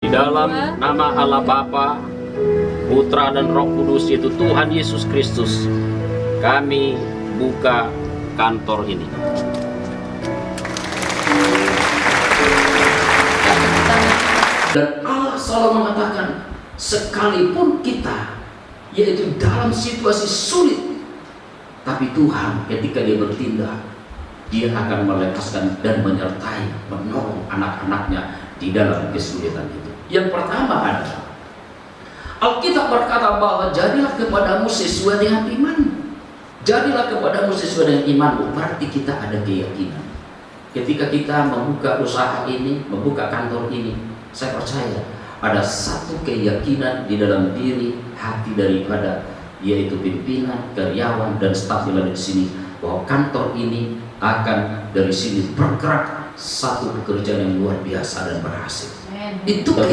Di dalam nama Allah Bapa, Putra dan Roh Kudus, yaitu Tuhan Yesus Kristus, kami buka kantor ini. Dan Allah selalu mengatakan, sekalipun kita, yaitu dalam situasi sulit, tapi Tuhan ketika Dia bertindak, Dia akan melepaskan dan menyertai, menolong anak-anaknya di dalam kesulitan itu. Yang pertama adalah Alkitab berkata bahwa jadilah kepadamu sesuai dengan iman. Jadilah kepadamu sesuai dengan imanmu. Berarti kita ada keyakinan. Ketika kita membuka usaha ini, membuka kantor ini, saya percaya ada satu keyakinan di dalam diri hati daripada yaitu pimpinan, karyawan, dan staf yang ada di sini, bahwa kantor ini akan dari sini bergerak satu pekerjaan yang luar biasa dan berhasil. Itu